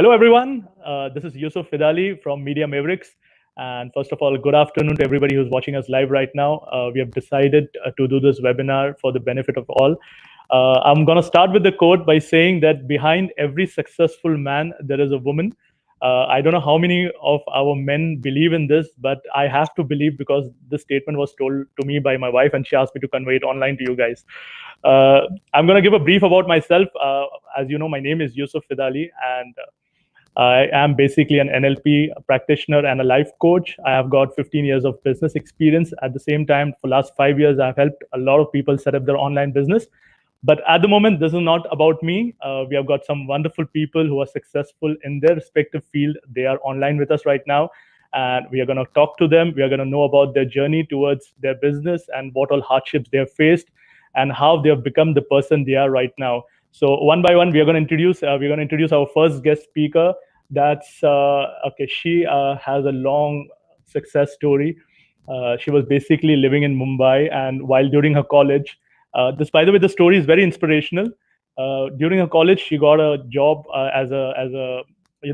Hello, everyone. This is Yusuf Fidali from Media Mavericks. And first of all, good afternoon to everybody who's watching us live right now. We have decided to do this webinar for the benefit of all. I'm going to start with the quote by saying that behind every successful man, there is a woman. I don't know how many of our men believe in this, but I have to believe because this statement was told to me by my wife and she asked me to convey it online to you guys. I'm going to give a brief about myself. As you know, my name is Yusuf Fidali, and I am basically an NLP practitioner and a life coach. I have got 15 years of business experience. At the same time, for the last 5 years, I've helped a lot of people set up their online business. But at the moment, this is not about me. We have got some wonderful people who are successful in their respective field. They are online with us right now. And we are going to talk to them. We are going to know about their journey towards their business and what all hardships they have faced and how they have become the person they are right now. So one by one, we are going to introduce our first guest speaker. That's okay. She has a long success story. She was basically living in Mumbai, and while during her college, by the way, the story is very inspirational. During her college, she got a job as a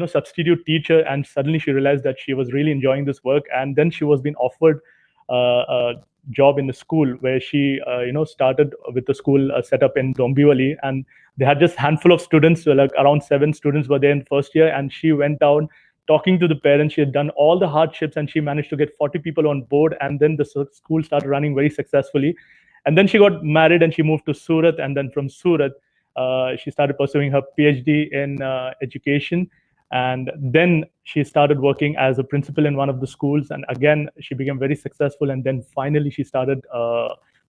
substitute teacher, and suddenly she realized that she was really enjoying this work. And then she was being offered a job in the school where she started with the school set up in Dombivli, and they had just handful of students, so like around 7 students were there in first year, and she went down talking to the parents. She had done all the hardships and she managed to get 40 people on board, and then the school started running very successfully. And then she got married and she moved to Surat, and then from Surat she started pursuing her PhD in education. And then she started working as a principal in one of the schools, and again she became very successful. And then finally she started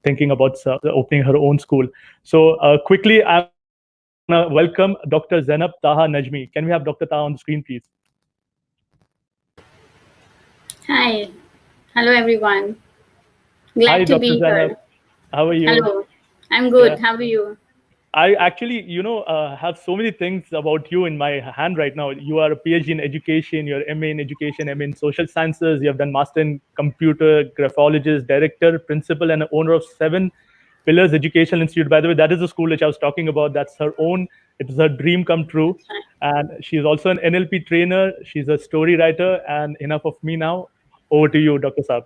thinking about opening her own school. So quickly, I'm going to welcome Dr. Zainab Taha Najmi. Can we have Dr. Taha on the screen, please? Hi. Hello, everyone. Glad Hi, to Dr. be Zainab. here. How are you? Hello. I'm good. Yeah. How are you? I actually, have so many things about you in my hand right now. You are a PhD in education, you're MA in education, MA in social sciences, you have done master in computer, graphologist, director, principal, and owner of 7 Pillars Educational Institute. By the way, that is the school which I was talking about. That's her own. It is her dream come true. And she's also an NLP trainer. She's a story writer. And enough of me now. Over to you, Dr. Saab.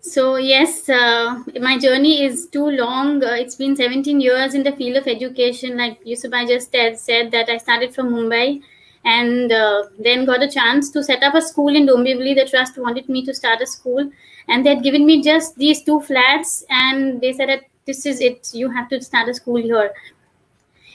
So, yes, my journey is too long. It's been 17 years in the field of education. Like Yusuf, I just said that I started from Mumbai and then got a chance to set up a school in Dombivli. The trust wanted me to start a school, and they had given me just these 2 flats, and they said that this is it. You have to start a school here.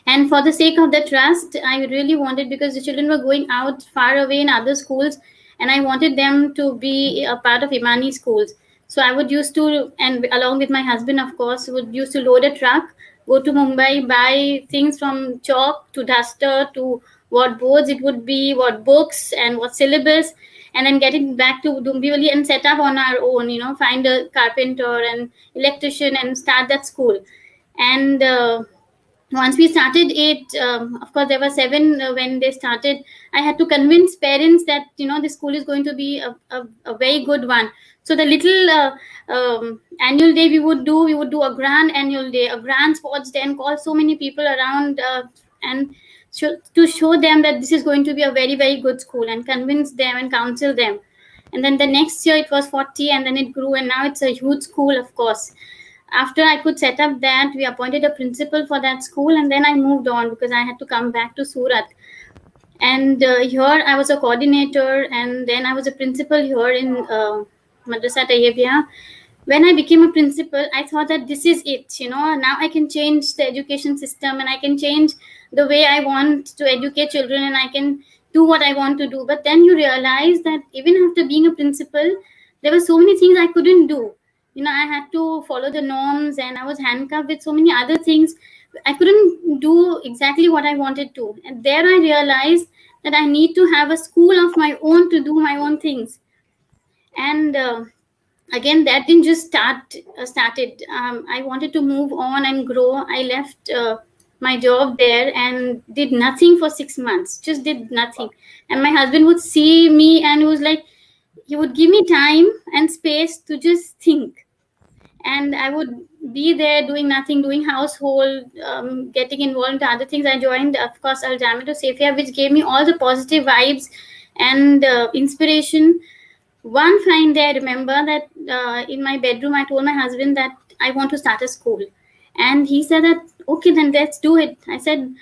And for the sake of the trust, I really wanted, because the children were going out far away in other schools, and I wanted them to be a part of Imani schools. So I would used to, and along with my husband, of course, would used to load a truck, go to Mumbai, buy things from chalk to duster to what boards it would be, what books and what syllabus, and then get it back to Dombivli and set up on our own, find a carpenter and electrician and start that school. And once we started it, of course there were 7 when they started. I had to convince parents that the school is going to be a very good one. So the little annual day we would do a grand annual day, a grand sports day, and call so many people around, and to show them that this is going to be a very, very good school, and convince them and counsel them. And then the next year it was 40, and then it grew, and now it's a huge school, of course. After I could set up that, we appointed a principal for that school, and then I moved on because I had to come back to Surat. And here I was a coordinator, and then I was a principal here in Madrasa Tayyibia. When I became a principal, I thought that this is it. Now I can change the education system, and I can change the way I want to educate children, and I can do what I want to do. But then you realize that even after being a principal, there were so many things I couldn't do. I had to follow the norms, and I was handcuffed with so many other things. I couldn't do exactly what I wanted to. And there I realized that I need to have a school of my own to do my own things. And again, that didn't just started. I wanted to move on and grow. I left my job there and did nothing for 6 months. Just did nothing. And my husband would see me, and he was like, he would give me time and space to just think. And I would be there doing nothing, doing household, getting involved in other things. I joined, of course, Al Jamiatu Safia, which gave me all the positive vibes and inspiration. One fine day, I remember that in my bedroom, I told my husband that I want to start a school. And he said that, okay, then let's do it. I said,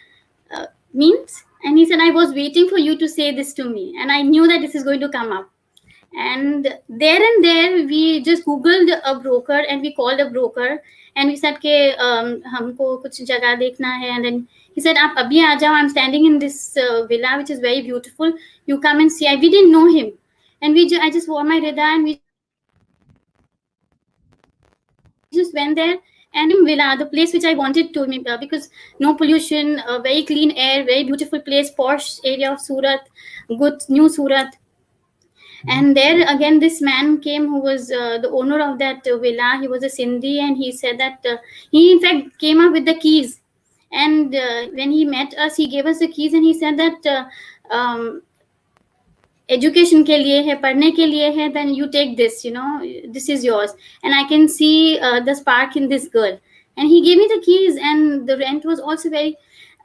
means? And he said, I was waiting for you to say this to me. And I knew that this is going to come up. And there we just googled a broker and we called a broker and we said ke हमको कुछ जगह देखना है. And then he said आप अभी आ जाओ, I'm standing in this villa which is very beautiful, you come and see. We didn't know him, and I just wore my rida and we just went there. And in villa, the place which I wanted to, because no pollution, very clean air, very beautiful place, posh area of Surat, good new Surat. And there again, this man came who was the owner of that villa. He was a Sindhi, and he said that he in fact came up with the keys. And when he met us, he gave us the keys and he said that education ke liye hai, padhne ke liye hai, then you take this, this is yours. And I can see the spark in this girl. And he gave me the keys, and the rent was also very.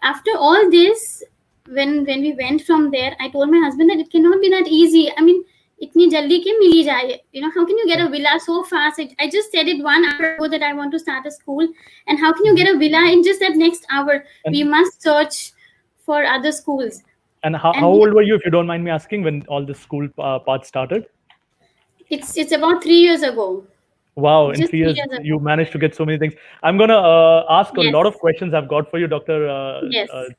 After all this, when we went from there, I told my husband that it cannot be that easy. I mean, itni jaldi ke mili jaye, how can you get a villa so fast? I just said it 1 hour ago that I want to start a school, and how can you get a villa in just that next hour? We must search for other schools. And how old were you, if you don't mind me asking, when all the school part started? It's about 3 years ago. Wow, in 3 years, you managed to get so many things. I'm going to ask a lot of questions I've got for you, Dr.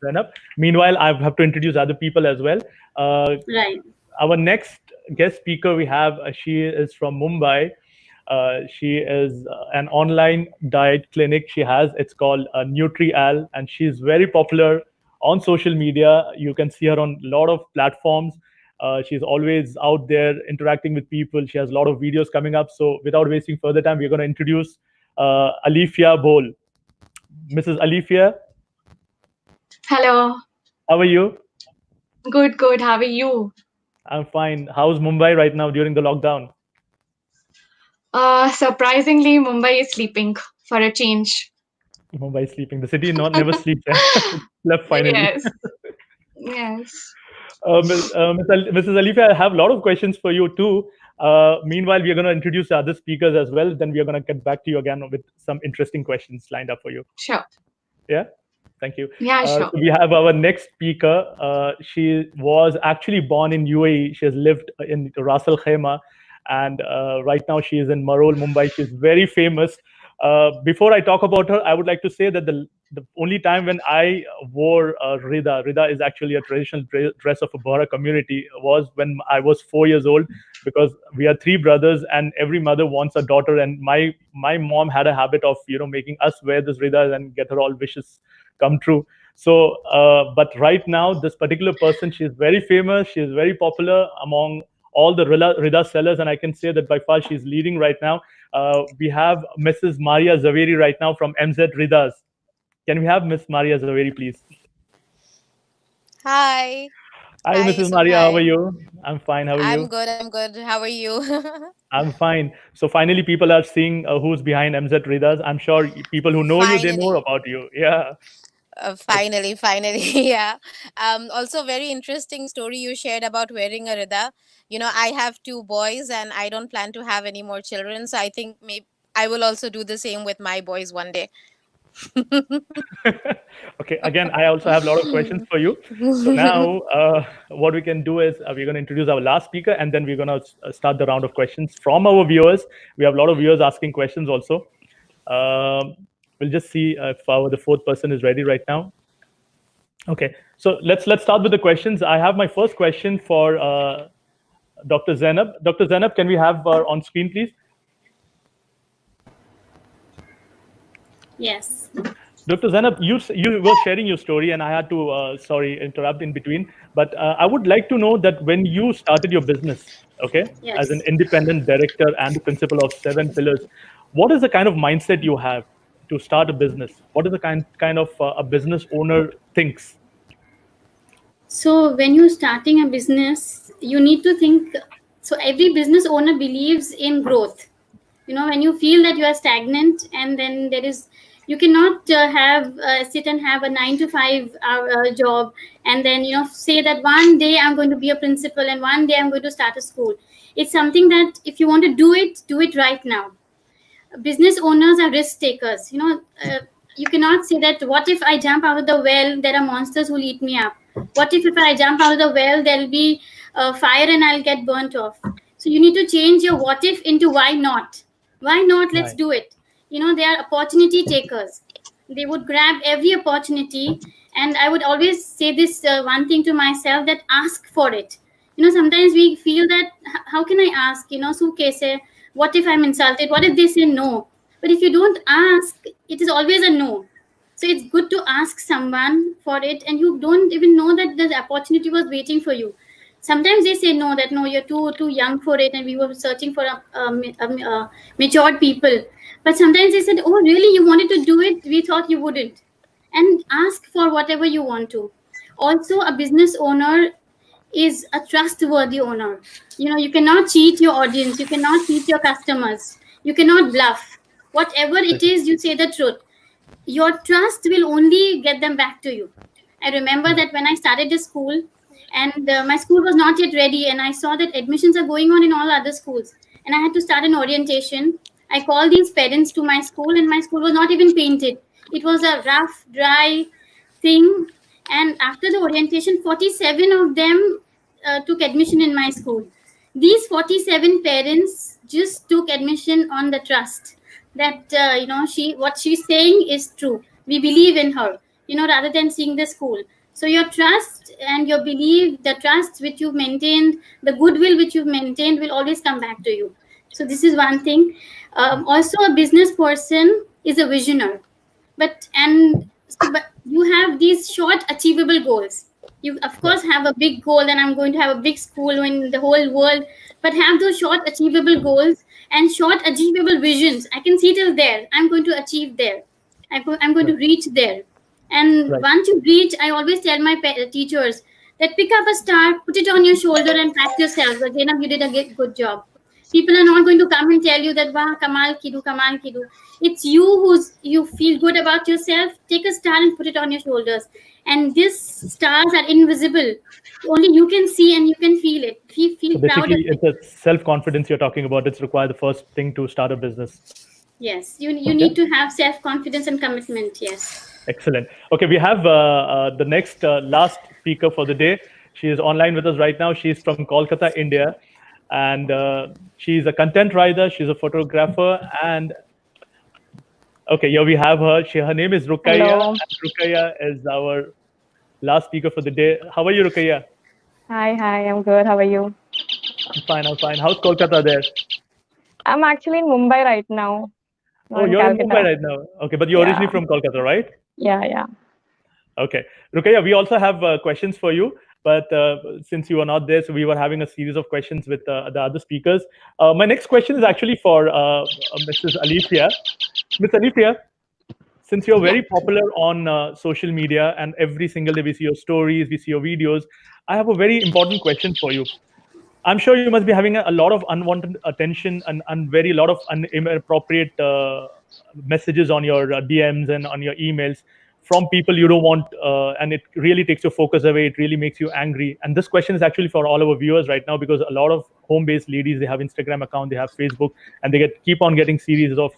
Zainab. Meanwhile, I have to introduce other people as well. Right. Our next guest speaker we have, she is from Mumbai. She is an online diet clinic she has. It's called NutriAl, and she's very popular on social media. You can see her on a lot of platforms. She's always out there interacting with people. She has a lot of videos coming up. So without wasting further time, we're going to introduce Alifia Bol. Mrs. Alifia. Hello. How are you? Good. How are you? I'm fine. How's Mumbai right now during the lockdown? Surprisingly, Mumbai is sleeping for a change. Mumbai is sleeping. The city never sleeps. Slept finally. Yes. Mrs. Alifia, I have a lot of questions for you too. Meanwhile, we are going to introduce other speakers as well. Then we are going to get back to you again with some interesting questions lined up for you. Sure. Yeah. Thank you. Yeah, sure. So we have our next speaker. She was actually born in UAE. She has lived in Ras Al Khaimah, and right now she is in Marol, Mumbai. She's very famous. Before I talk about her, I would like to say that the only time when I wore Rida is actually a traditional dress of a Bohra community, was when I was 4 years old, because we are 3 brothers and every mother wants a daughter, and my mom had a habit of making us wear this Rida and get her all wishes come true. So but right now this particular person, she is very famous, she is very popular among all the Rida sellers, and I can say that by far she's leading right now. We have Mrs. Maria Zaveri right now from MZ Ridas. Can we have Miss Maria Zaveri, please? Hi. Hi, Mrs. Maria. How are you? I'm fine. How are you? I'm good. How are you? I'm fine. So finally, people are seeing who's behind MZ Ridas. I'm sure people who know you, they know about you. Yeah. Finally, yeah. Also, very interesting story you shared about wearing a rida. I have 2 boys and I don't plan to have any more children. So I think maybe I will also do the same with my boys one day. Okay, again, I also have a lot of questions for you. So now what we can do is we're going to introduce our last speaker, and then we're going to start the round of questions from our viewers. We have a lot of viewers asking questions also. We'll just see if the 4th person is ready right now. Okay, so let's start with the questions. I have my first question for Dr. Zainab. Dr. Zainab, can we have her on screen, please? Yes. Dr. Zainab, you were sharing your story, and I had to, sorry, interrupt in between. But I would like to know that when you started your business, okay, yes, as an independent director and the principal of 7 Pillars, what is the kind of mindset you have to start a business? What is the kind of a business owner thinks? So when you're starting a business, you need to think. So every business owner believes in growth. When you feel that you are stagnant, and then you cannot sit and have a 9 to 5 hour job, and then say that one day I'm going to be a principal and one day I'm going to start a school. It's something that if you want to do it right now. Business owners are risk takers. You cannot say that what if I jump out of the well, there are monsters who will eat me up. What if I jump out of the well, there'll be fire and I'll get burnt off. So you need to change your what if into why not. Why not? Let's Right. do it. They are opportunity takers. They would grab every opportunity. And I would always say this one thing to myself, that ask for it. Sometimes we feel that how can I ask, suitcase, what if I'm insulted, what if they say no? But if you don't ask, it is always a no. So it's good to ask someone for it, and you don't even know that the opportunity was waiting for you. Sometimes they say no, that no, you're too young for it, and we were searching for a matured people. But sometimes they said, oh really, you wanted to do it, we thought you wouldn't. And ask for whatever you want to. Also, a business owner is a trustworthy owner. You cannot cheat your audience, you cannot cheat your customers, you cannot bluff. Whatever it is, you say the truth. Your trust will only get them back to you. I remember that when I started the school, and my school was not yet ready, and I saw that admissions are going on in all other schools, and I had to start an orientation. I called these parents to my school, and my school was not even painted. It was a rough, dry thing. And after the orientation, 47 of them took admission in my school. These 47 parents just took admission on the trust that what she's saying is true. We believe in her, rather than seeing the school. So your trust and your belief, the trust which you've maintained, the goodwill which you've maintained, will always come back to you. So this is one thing. Also, a business person is a visionary, but you have these short achievable goals. You of course have a big goal, and I'm going to have a big school in the whole world, but have those short achievable goals and short achievable visions. I can see till there, I'm going to achieve there, I'm going to reach there. And Right. once you reach, I always tell my teachers that pick up a star, put it on your shoulder, and pat yourself again. You did a good job. People are not going to come and tell you that wow, kamal kidu, kamal kidu. It's you feel good about yourself. Take a star and put it on your shoulders. And these stars are invisible. Only you can see and you can feel it. Feel So proud of basically, it. it's a self-confidence you're talking about. It's required the first thing to start a business. Yes, you need to have self-confidence and commitment. Yes. Excellent. Okay, we have the next last speaker for the day. She is online with us right now. She's from Kolkata, India, and she's a content writer. She's a photographer, and okay, here we have her. Her name is Rukaiya. Hello. And Rukaiya is our last speaker for the day. How are you, Rukaiya? Hi, I'm good. How are you? I'm fine. I'm fine. How's Kolkata there? I'm actually in Mumbai right now. Oh, not in you're in Calcutta. Mumbai right now. Okay, but you're Yeah. originally from Kolkata, right? Yeah. Okay. Rukaiya, we also have questions for you, but since you are not there, so we were having a series of questions with the other speakers. My next question is actually for Mrs. Alifia. Ms. Alifia, since you're very popular on social media and every single day we see your stories, we see your videos, I have a very important question for you. I'm sure you must be having a lot of unwanted attention and very lot of inappropriate messages on your DMs and on your emails from people you don't want, and it really takes your focus away. It really makes you angry. And this question is actually for all our viewers right now, because a lot of home-based ladies, they have Instagram account, they have Facebook, and they keep on getting series of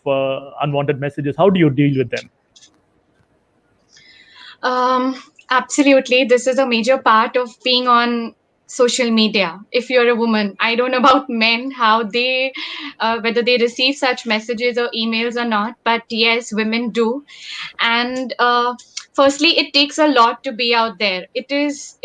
unwanted messages. How do you deal with them? Absolutely. This is a major part of being on social media. If you're a woman, I don't know about men, how they, whether they receive such messages or emails or not, but yes, women do. And firstly, it takes a lot to be out there. It's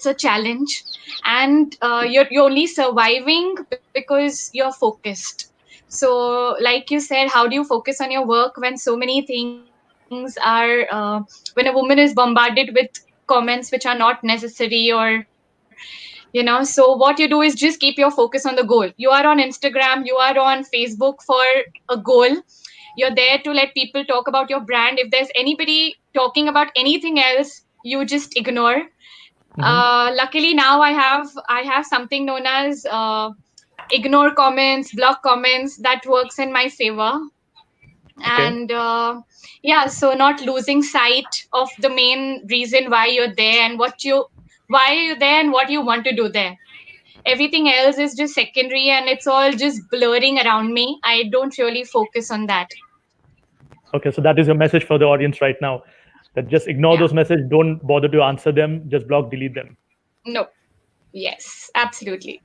a challenge, and you're only surviving because you're focused. So, like you said, how do you focus on your work when so many things are when a woman is bombarded with comments which are not necessary, or so what you do is just keep your focus on the goal. You are on Instagram, you are on Facebook for a goal. You're there to let people talk about your brand. If there's anybody talking about anything else, you just ignore. Luckily now I have something known as ignore comments, block comments. That works in my favor. Okay. And yeah, so not losing sight of the main reason why you're there and why you're there and what you want to do there. Everything else is just secondary and it's all just blurring around me. I don't really focus on that. Okay, so that is your message for the audience right now. That just ignore Yeah. those messages. Don't bother to answer them. Just block, delete them. No. Yes, absolutely.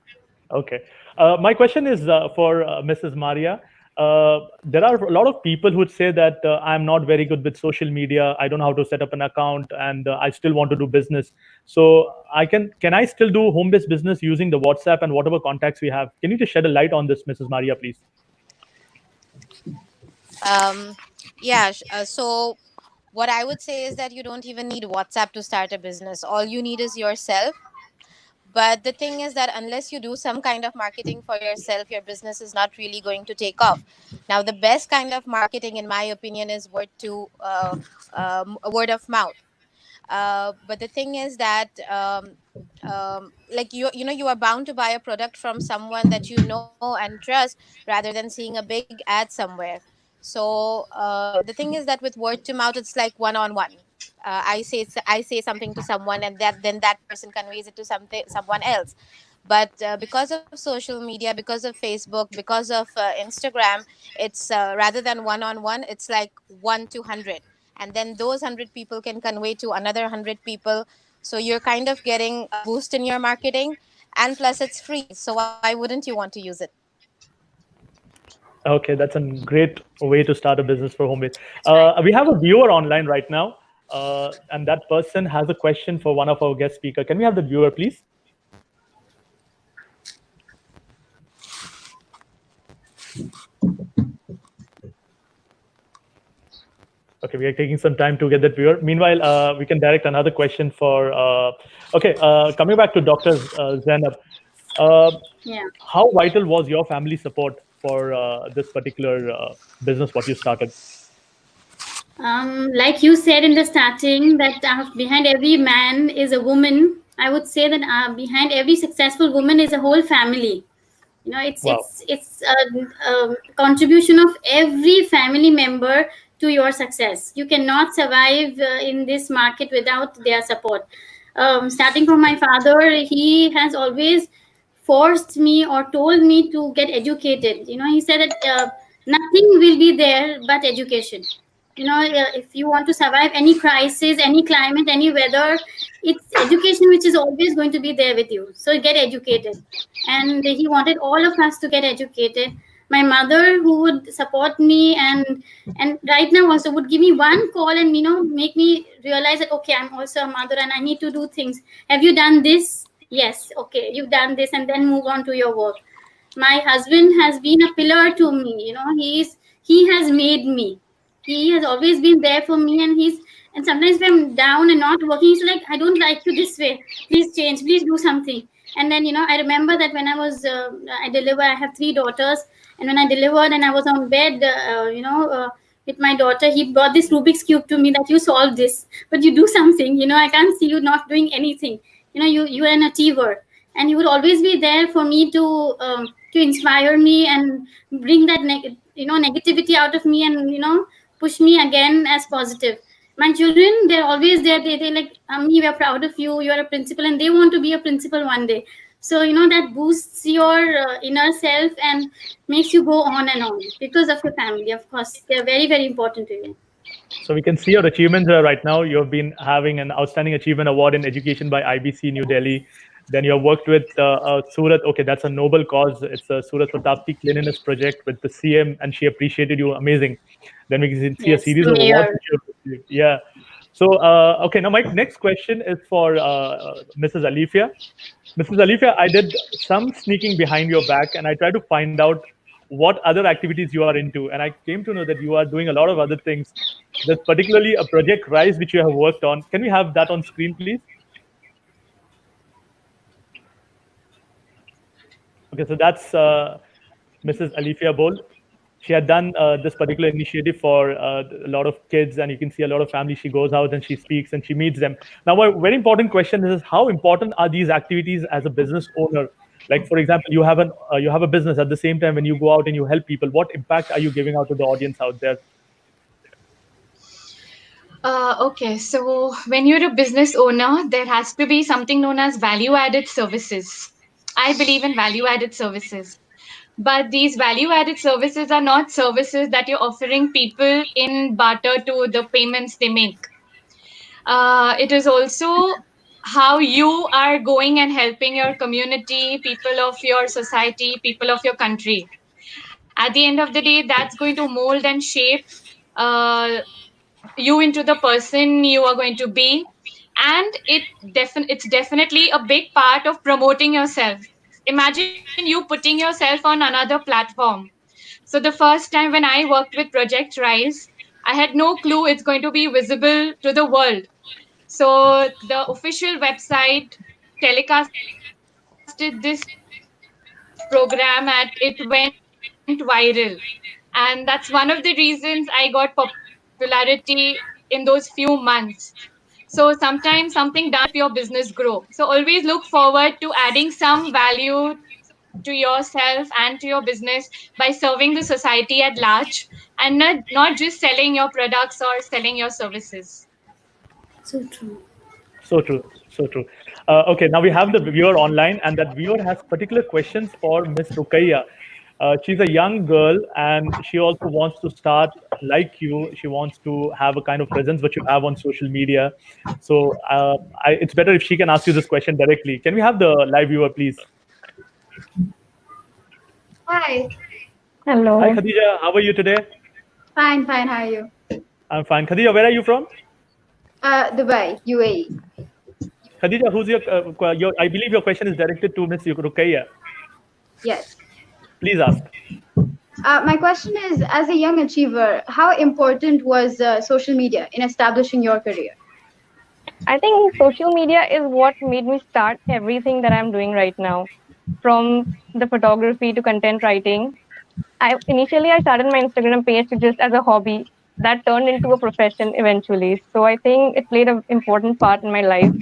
Okay. My question is for Mrs. Maria. There are a lot of people who would say that I'm not very good with social media. I don't know how to set up an account, and I still want to do business. So can I still do home-based business using the WhatsApp and whatever contacts we have? Can you just shed a light on this, Mrs. Maria, please? Yeah. So what I would say is that you don't even need WhatsApp to start a business. All you need is yourself. But the thing is that unless you do some kind of marketing for yourself, your business is not really going to take off. Now, the best kind of marketing, in my opinion, is word of mouth. But the thing is that like you are bound to buy a product from someone that you know and trust, rather than seeing a big ad somewhere. So the thing is that with word to mouth, it's like one on one. I say something to someone, and that person conveys it to someone else. But because of social media, because of Facebook, because of Instagram, it's rather than one on one, it's like 1 to 100, and then those 100 people can convey to another 100 people. So you're kind of getting a boost in your marketing, and plus it's free, so why wouldn't you want to use it? Okay, that's a great way to start a business for home base. We have a viewer online right now, and that person has a question for one of our guest speaker. Can we have the viewer, please? Okay, we are taking some time to get that viewer. Meanwhile, we can direct another question for. Coming back to Dr. Zainab, Yeah. how vital was your family support for this particular business what you started? Like you said in the starting, that behind every man is a woman. I would say that behind every successful woman is a whole family. You know, Wow. it's a contribution of every family member to your success. You cannot survive in this market without their support. Starting from my father, he has always forced me or told me to get educated. You know, he said that nothing will be there but education. You know, if you want to survive any crisis, any climate, any weather, it's education which is always going to be there with you. So get educated. And he wanted all of us to get educated. My mother, who would support me, and right now also would give me one call and, you know, make me realize that, okay, I'm also a mother and I need to do things. Have you done this? Yes. Okay, you've done this, and then move on to your work. My husband has been a pillar to me. You know, he has made me. He has always been there for me, and sometimes if I'm down and not working, he's like, I don't like you this way. Please change. Please do something. And then, you know, I remember that when I deliver, I have 3 daughters, and when I delivered and I was on bed, with my daughter, he brought this Rubik's cube to me, that you solve this, but you do something. You know, I can't see you not doing anything. You know, you're an achiever, and he would always be there for me to inspire me and bring that negativity out of me, and, you know, push me again as positive. My children, they're always there. They like, Ammi, we are proud of you. You are a principal, and they want to be a principal one day. So, you know, that boosts your inner self and makes you go on and on because of your family. Of course, they're very, very important to you. So we can see your achievements right now. You've been having an outstanding achievement award in education by IBC New Delhi. Then you have worked with Surat. Okay, that's a noble cause. It's a Surat Pratapti Cleanliness Project with the CM, and she appreciated you. Amazing. Then we can see a Yes, series of Mayor. awards. Which you have received. Yeah. So, okay, now my next question is for Mrs. Alifia. Mrs. Alifia, I did some sneaking behind your back, and I tried to find out what other activities you are into. And I came to know that you are doing a lot of other things. There's particularly a Project Rise, which you have worked on. Can we have that on screen, please? Okay, so that's Mrs. Alifia Bol. She had done this particular initiative for a lot of kids, and you can see a lot of families. She goes out and she speaks and she meets them. Now, a very important question is, how important are these activities as a business owner? Like, for example, you have a business at the same time when you go out and you help people. What impact are you giving out to the audience out there? Okay, so when you're a business owner, there has to be something known as value added services. I believe in value added services. But these value added services are not services that you're offering people in barter to the payments they make. It is also how you are going and helping your community, people of your society, people of your country. At the end of the day, that's going to mold and shape uh, you into the person you are going to be, and it's definitely a big part of promoting yourself. Imagine you putting yourself on another platform. So the first time when I worked with Project Rise, I had no clue it's going to be visible to the world. So the official website telecasted this program and it went viral, and that's one of the reasons I got popularity in those few months. So sometimes something done can help your business grow. So always look forward to adding some value to yourself and to your business by serving the society at large, and not just selling your products or selling your services. So true. So true. So true. Okay, now we have the viewer online, and that viewer has particular questions for Miss Rukaiya. She's a young girl, and she also wants to start like you. She wants to have a kind of presence which you have on social media. So it's better if she can ask you this question directly. Can we have the live viewer, please? Hi. Hello. Hi, Khadija. How are you today? Fine, fine. How are you? I'm fine. Khadija, where are you from? Dubai, UAE. Khadija, who's your? I believe your question is directed to Miss Rukaiya. Yes. Please ask. My question is, as a young achiever, how important was social media in establishing your career? I think social media is what made me start everything that I'm doing right now, from the photography to content writing. I started my Instagram page just as a hobby that turned into a profession eventually. So I think it played an important part in my life.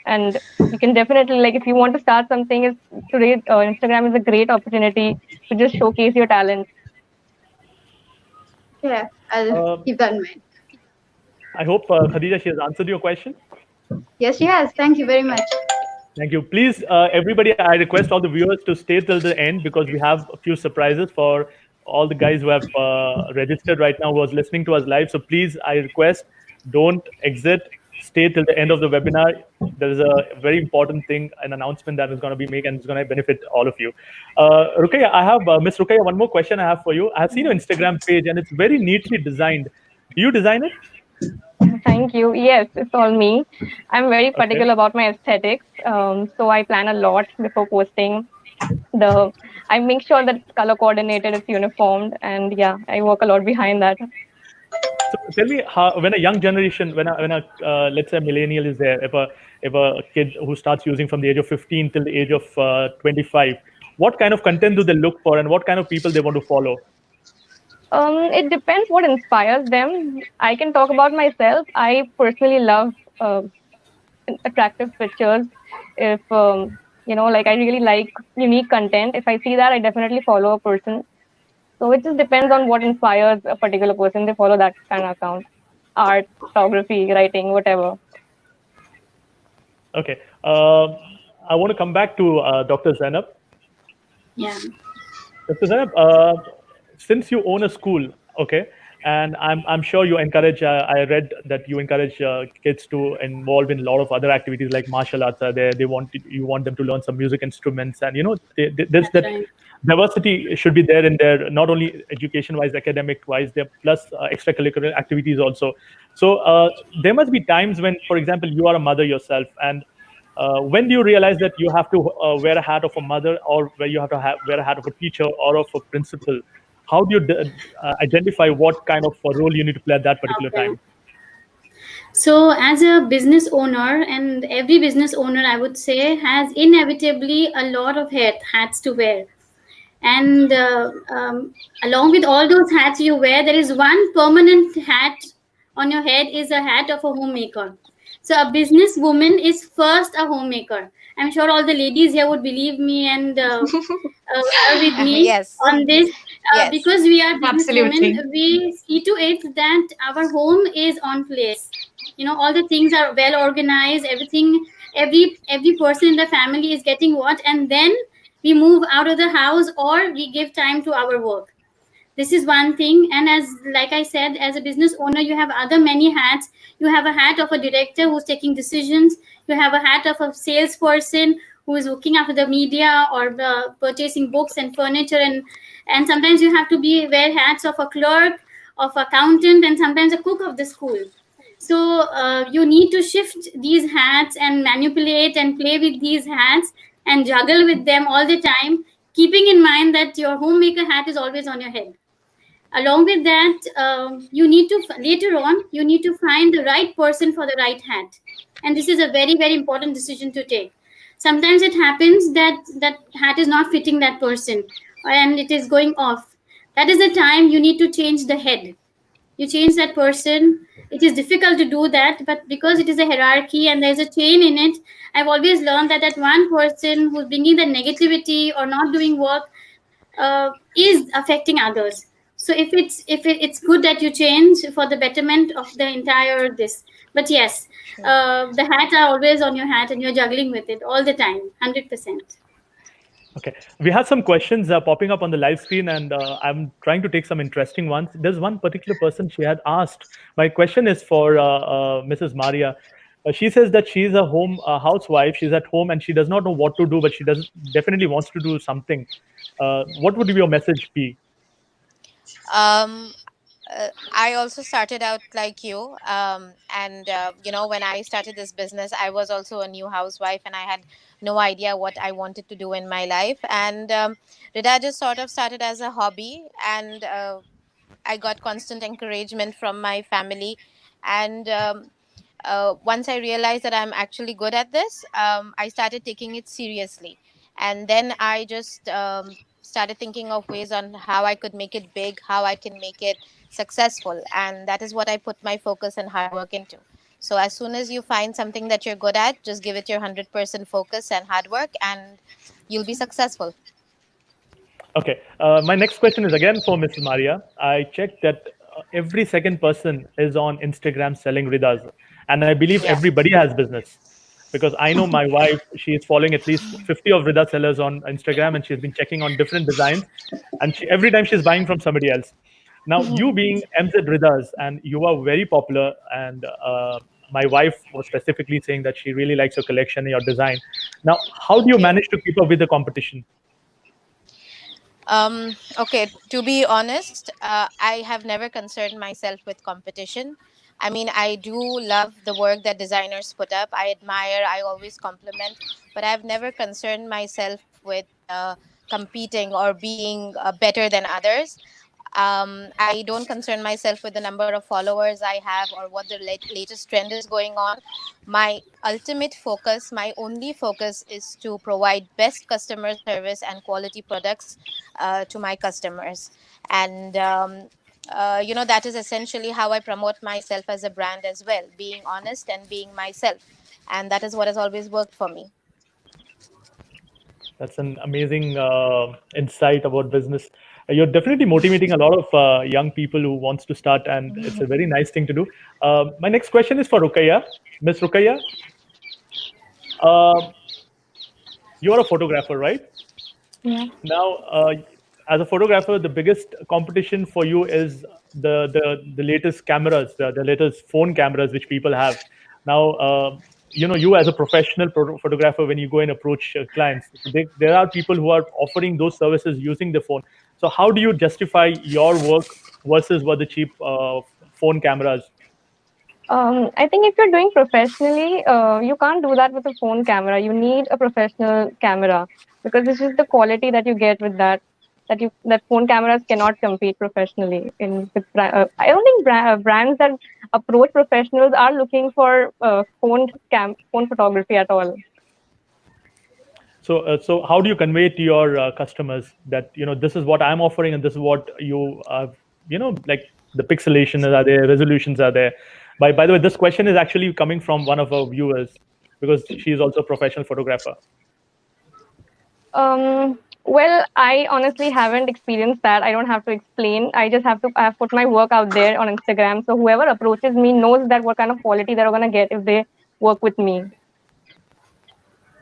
And you can definitely, like, if you want to start something, Instagram is a great opportunity to just showcase your talent. Yeah, I'll keep that in mind. I hope Khadija, she has answered your question. Yes, she has. Thank you very much. Thank you. Please, everybody, I request all the viewers to stay till the end because we have a few surprises for all the guys who have registered right now, who are listening to us live. So please, I request, don't exit. Stay till the end of the webinar. There is a very important thing, an announcement that is going to be made, and it's going to benefit all of you. Rukaiya, I have Miss Rukaiya. One more question I have for you. I have seen your Instagram page, and it's very neatly designed. Do you design it? Thank you. Yes, it's all me. I'm very particular about my aesthetics. So I plan a lot before posting. I make sure that it's color coordinated, it's uniformed, and yeah, I work a lot behind that. So tell me, how, when a young generation, when a let's say millennial is there, if a kid who starts using from the age of 15 till the age of 25, what kind of content do they look for, and what kind of people they want to follow? It depends what inspires them. I can talk about myself. I personally love attractive pictures. If like I really like unique content. If I see that, I definitely follow a person. So it just depends on what inspires a particular person. They follow that kind of account. Art, photography, writing, whatever. Okay. I want to come back to Dr. Zainab. Yeah. Dr. Zainab, since you own a school, okay, and I'm sure you encourage. I read that you encourage kids to involve in a lot of other activities like martial arts. You want them to learn some music instruments, and there's that Right. diversity should be there in there, not only education-wise, academic-wise, there plus extracurricular activities also. So there must be times when, for example, you are a mother yourself, and when do you realize that you have to wear a hat of a mother, or where you have to wear a hat of a teacher or of a principal? How do you identify what kind of a role you need to play at that particular Okay. time? So, as a business owner, and every business owner, I would say, has inevitably a lot of hats to wear. And along with all those hats you wear, there is one permanent hat on your head, is a hat of a homemaker. So a businesswoman is first a homemaker. I'm sure all the ladies here would believe me and are with me Yes. on this, Yes. because we are Absolutely. businesswomen. We see to it that our home is on place. All the things are well organized. Everything, every person in the family is getting what, and then we move out of the house or we give time to our work. This is one thing. And as like I said, as a business owner, you have other many hats. You have a hat of a director who's taking decisions. You have a hat of a salesperson who is looking after the media or the purchasing books and furniture, and sometimes you have to be wear hats of a clerk, of accountant, and sometimes a cook of the school. So you need to shift these hats and manipulate and play with these hats and juggle with them all the time, keeping in mind that your homemaker hat is always on your head. Along with that, you need to later on you need to find the right person for the right hat, and this is a very, very important decision to take. Sometimes it happens that that hat is not fitting that person and it is going off. That is the time you need to change the head. You change that person. It is difficult to do that, but because it is a hierarchy and there's a chain in it, I've always learned that that one person who's bringing the negativity or not doing work is affecting others. So it's good that you change for the betterment of the entire this. But yes, the hats are always on your hat and you're juggling with it all the time, 100%. Okay, we have some questions popping up on the live screen, and I'm trying to take some interesting ones. There's one particular person, she had asked. My question is for Mrs. Maria. She says that she's a housewife. She's at home and she does not know what to do, but she definitely wants to do something. What would your message be? I also started out like you, and when I started this business, I was also a new housewife, and I had no idea what I wanted to do in my life. And Rida just sort of started as a hobby, and I got constant encouragement from my family. And once I realized that I'm actually good at this, I started taking it seriously, and then I just started thinking of ways on how I could make it big, how I can make it successful, and that is what I put my focus and hard work into. So as soon as you find something that you're good at, just give it your 100% focus and hard work, and you'll be successful. Okay, my next question is again for Mrs. Maria. I checked that every second person is on Instagram selling Ridas, and I believe everybody has business. Because I know my wife, she is following at least 50 of Rida sellers on Instagram, and she's been checking on different designs, and every time she's buying from somebody else. Now, you being MZ Ridas, and you are very popular, and my wife was specifically saying that she really likes your collection and your design. Now, how do you manage to keep up with the competition? Okay, to be honest, I have never concerned myself with competition. I mean, I do love the work that designers put up. I admire, I always compliment, but I've never concerned myself with competing or being better than others. I don't concern myself with the number of followers I have or what the latest trend is going on. My ultimate focus, my only focus, is to provide best customer service and quality products to my customers. And that is essentially how I promote myself as a brand as well, being honest and being myself. And that is what has always worked for me. That's an amazing insight about business. You're definitely motivating a lot of young people who wants to start, and it's a very nice thing to do. My next question is for Ruqayya. Miss Ruqayya, you're a photographer, right? Yeah. Now, as a photographer, the biggest competition for you is the latest cameras, the latest phone cameras which people have. Now, you as a professional photographer, when you go and approach clients, there are people who are offering those services using the phone. So how do you justify your work versus what the cheap phone cameras? I think if you're doing professionally, you can't do that with a phone camera. You need a professional camera because this is the quality that you get with that. That phone cameras cannot compete professionally. I don't think brands that approach professionals are looking for phone photography at all. So how do you convey to your customers that this is what I'm offering and this is what you like the pixelation are there, resolutions are there. By the way, this question is actually coming from one of our viewers because she is also a professional photographer. Well, I honestly haven't experienced that. I don't have to explain. I have put my work out there on Instagram. So whoever approaches me knows that what kind of quality they're going to get if they work with me.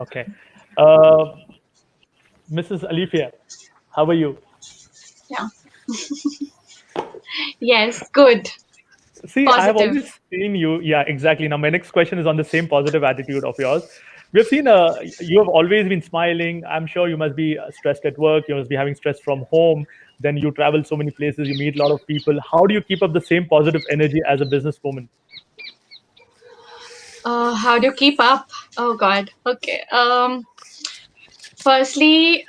Okay. Mrs. Alifia, how are you? Yeah. Yes, good. See, I have Positive. always seen you. Yeah, exactly. Now, my next question is on the same positive attitude of yours. We have seen you have always been smiling. I'm sure you must be stressed at work. You must be having stress from home. Then you travel so many places. You meet a lot of people. How do you keep up the same positive energy as a businesswoman? How do you keep up? Oh God. Okay. Firstly,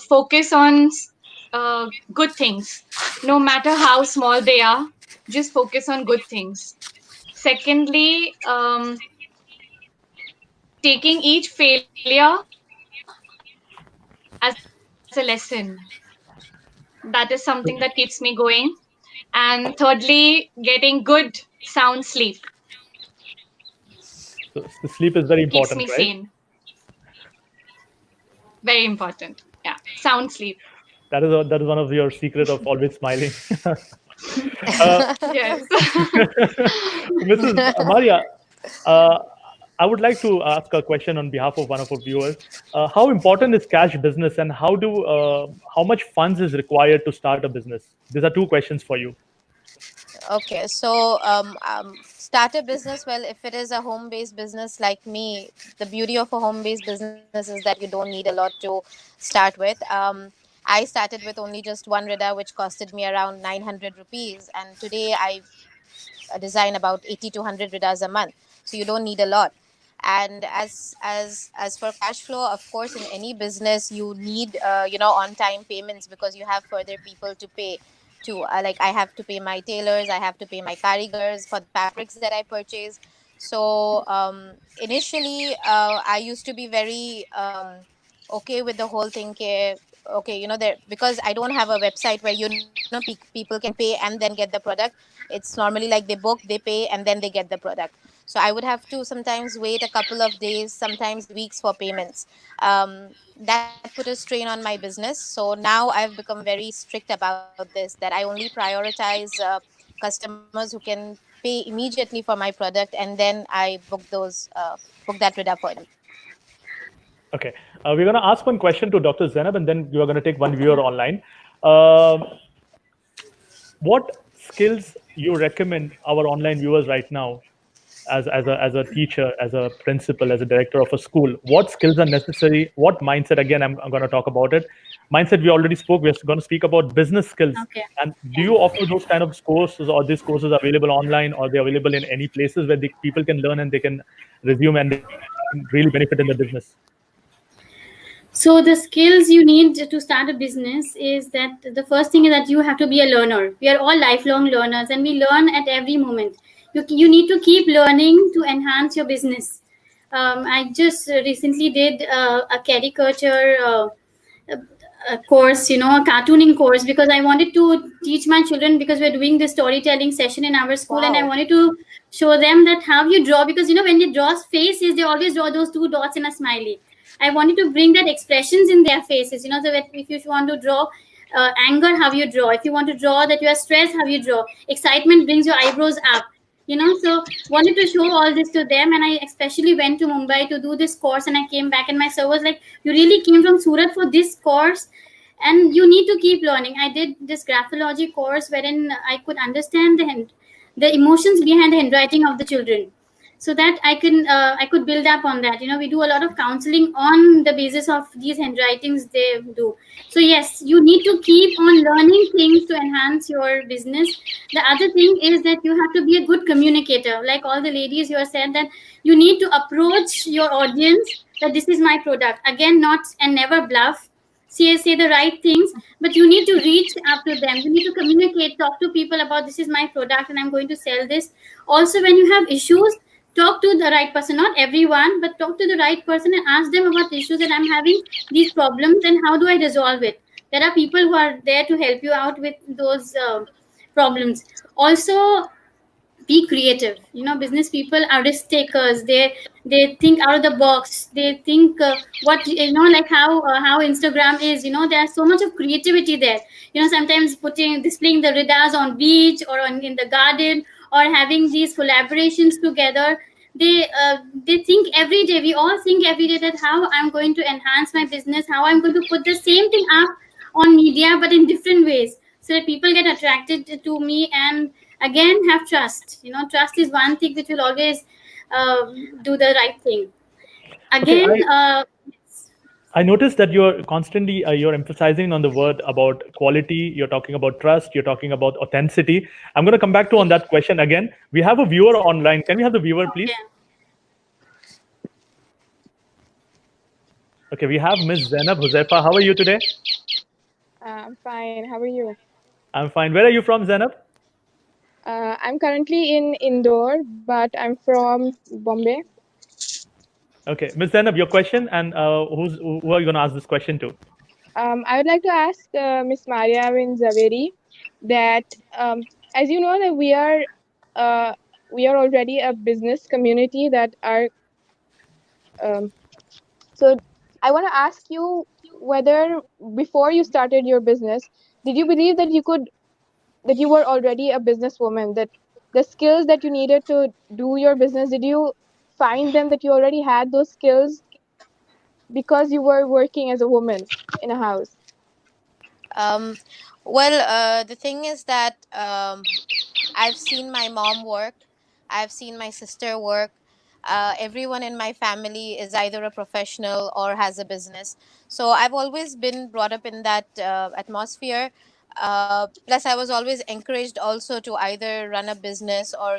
focus on good things, no matter how small they are. Just focus on good things. Secondly, taking each failure as a lesson. That is something that keeps me going. And thirdly, getting good sound sleep. So the sleep is very Keeps important, me right? sane. Very important. Yeah, sound sleep. That is one of your secret of always smiling. Yes. Mrs. Maria, I would like to ask a question on behalf of one of our viewers. How important is cash business, and how much funds is required to start a business? These are two questions for you. Okay, so start a business. Well, if it is a home-based business like me, the beauty of a home-based business is that you don't need a lot to start with. I started with only just one Rida, which costed me around 900 rupees, and today I design about 80 to 100 Ridas a month. So you don't need a lot. And as for cash flow, of course, in any business you need on time payments, because you have further people to pay to. Like, I have to pay my tailors, I have to pay my karigars for the fabrics that I purchase. So initially, I used to be very okay with the whole thing. Okay, there, because I don't have a website where people can pay and then get the product. It's normally like they book, they pay, and then they get the product. So I would have to sometimes wait a couple of days, sometimes weeks for payments. That put a strain on my business. So now I've become very strict about this, that I only prioritize customers who can pay immediately for my product, and then I book that Rida for them. Okay, we're going to ask one question to Dr. Zainab, and then we are going to take one viewer online. What skills you recommend our online viewers right now, as a teacher, as a principal, as a director of a school? What skills are necessary? What mindset? Again, I'm going to talk about it. Mindset, we already spoke. We're going to speak about business skills. Okay. And do you offer those kind of courses, or these courses are available online, or they're available in any places where people can learn and they can resume and they can really benefit in the business? So the skills you need to start a business is that the first thing is that you have to be a learner. We are all lifelong learners, and we learn at every moment. You need to keep learning to enhance your business. I just recently did a caricature a course, a cartooning course, because I wanted to teach my children, because we're doing the storytelling session in our school. Wow. And I wanted to show them that how you draw, because when they draw faces, they always draw those two dots and a smiley. I wanted to bring that expressions in their faces, so that if you want to draw anger, how you draw. If you want to draw that you are stressed, how you draw. Excitement brings your eyebrows up. So wanted to show all this to them. And I especially went to Mumbai to do this course, and I came back and my sir was like, you really came from Surat for this course, and you need to keep learning. I did this graphology course wherein I could understand the emotions behind the handwriting of the children, so that I could build up on that. We do a lot of counseling on the basis of these handwritings they do. So yes, you need to keep on learning things to enhance your business. The other thing is that you have to be a good communicator. Like all the ladies, you have said that you need to approach your audience that this is my product. Again, not and never bluff. Say the right things, but you need to reach up to them. You need to communicate, talk to people about this is my product and I'm going to sell this. Also, when you have issues, talk to the right person, not everyone, but talk to the right person and ask them about the issues that I'm having these problems and how do I resolve it. There are people who are there to help you out with those problems. Also, be creative. Business people are risk takers. They think out of the box. They think what like how Instagram is. There's so much of creativity there. Sometimes displaying the ridas on beach or in the garden, or having these collaborations together. They think every day. We all think every day that how I'm going to enhance my business, how I'm going to put the same thing up on media, but in different ways, so that people get attracted to me and again have trust. Trust is one thing which will always do the right thing. Again, I noticed that you're constantly you're emphasizing on the word about quality. You're talking about trust. You're talking about authenticity. I'm going to come back to on that question again. We have a viewer online. Can we have the viewer, please? Okay, we have Miss Zainab Huzaifa. How are you today? I'm fine. How are you? I'm fine. Where are you from, Zainab? I'm currently in Indore, but I'm from Bombay. Okay, Miss Zainab, your question, and who are you going to ask this question to? I would like to ask Miss Maria bin Zaveri that, as you know, that we are already a business community that are. So I want to ask you whether before you started your business, did you believe that you were already a businesswoman, that the skills that you needed to do your business, did you find them that you already had those skills because you were working as a woman in a house? Well, the thing is that I've seen my mom work, I've seen my sister work. Everyone in my family is either a professional or has a business. So I've always been brought up in that atmosphere. Plus, I was always encouraged also to either run a business or,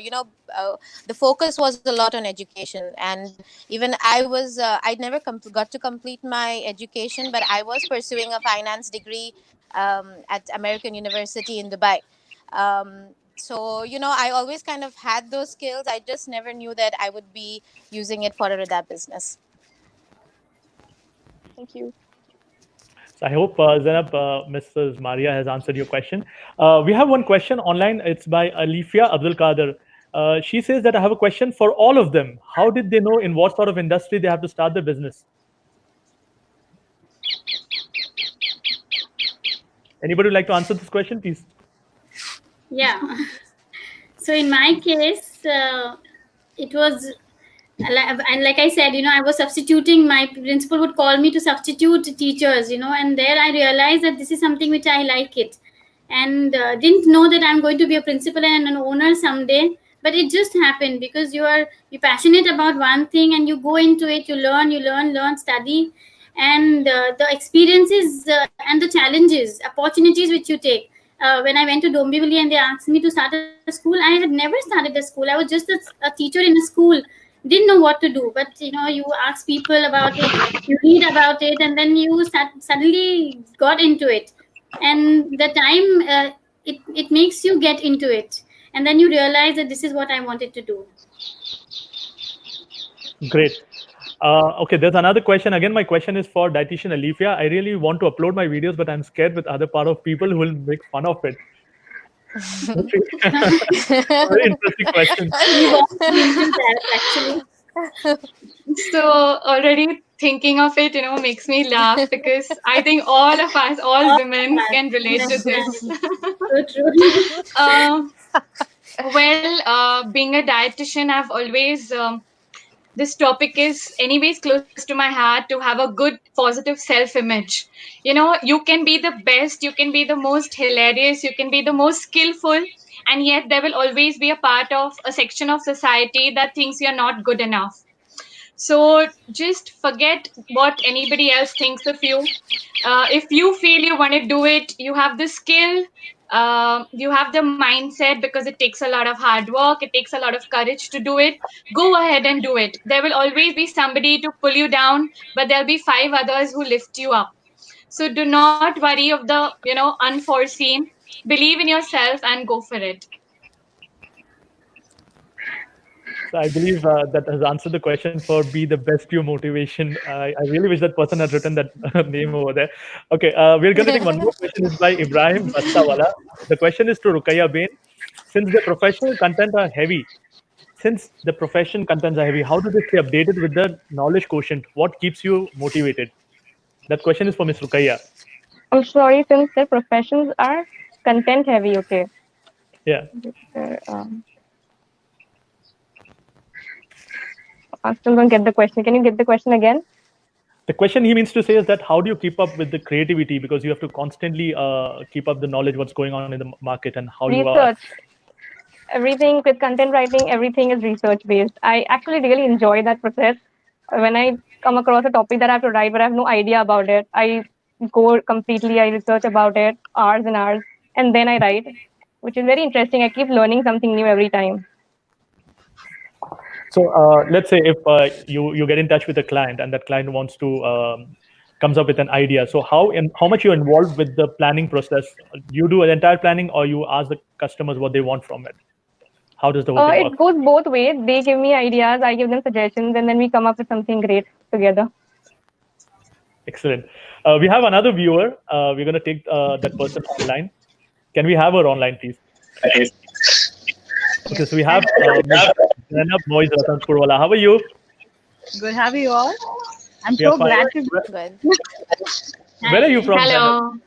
the focus was a lot on education. And even I never got to complete my education, but I was pursuing a finance degree at American University in Dubai. So, I always kind of had those skills. I just never knew that I would be using it for a Rida business. Thank you. So I hope, Zainab, Mrs. Maria has answered your question. We have one question online. It's by Alifia Abdul Qadir. She says that I have a question for all of them. How did they know in what sort of industry they have to start their business? Anybody would like to answer this question, please? Yeah. So in my case, it was, and like I said, I was substituting. My principal would call me to substitute teachers, and there I realized that this is something which I like it, and didn't know that I'm going to be a principal and an owner someday. But it just happened because you're passionate about one thing and you go into it. You learn, study, and the experiences and the challenges, opportunities which you take. When I went to Dombivli and they asked me to start a school, I had never started a school. I was just a teacher in a school, didn't know what to do. But you ask people about it, you read about it, and then you suddenly got into it. And the time it makes you get into it, and then you realize that this is what I wanted to do. Great. Okay, there's another question. Again, my question is for dietitian Alifia. I really want to upload my videos, but I'm scared with other part of people who will make fun of it. Very interesting question. So already thinking of it, makes me laugh because I think all of us, all women can relate to this. So true. Being a dietitian, I've always this topic is anyways close to my heart, to have a good positive self-image. You can be the best, you can be the most hilarious, you can be the most skillful, and yet there will always be a part of a section of society that thinks you're not good enough. So just forget what anybody else thinks of you. If you feel you want to do it, you have the skill, you have the mindset, because it takes a lot of hard work, it takes a lot of courage to do it. Go ahead and do it. There will always be somebody to pull you down, but there'll be 5 others who lift you up. So do not worry of the unforeseen. Believe in yourself and go for it. So I believe that has answered the question for be the best you motivation. I really wish that person had written that name over there. Okay, we're going to take one more question. It's by Ibrahim Bastawala. The question is to Ruqayya Bain. since the professional content are heavy, how do they stay updated with the knowledge quotient? What keeps you motivated? That question is for Ms. Rukaiya. I'm sorry, since their professions are content heavy, okay. Yeah. I still don't get the question. Can you get the question again? The question he means to say is that how do you keep up with the creativity, because you have to constantly keep up the knowledge what's going on in the market and how you are. Research. Everything with content writing, everything is research based. I actually really enjoy that process. When I come across a topic that I have to write but I have no idea about it, I go completely, I research about it hours and hours, and then I write, which is very interesting. I keep learning something new every time. So let's say if you get in touch with a client and that client wants to comes up with an idea. So how much you're involved with the planning process? You do an entire planning, or you ask the customers what they want from it? How does the whole thing work? It goes both ways. They give me ideas, I give them suggestions, and then we come up with something great together. Excellent. We have another viewer. We're going to take that person online. Can we have her online, please? Okay, so we have Zainab Moiz Ratanpurwala. How are you? Good. How are you all? I'm so glad to be Good. Where are you from? Hello.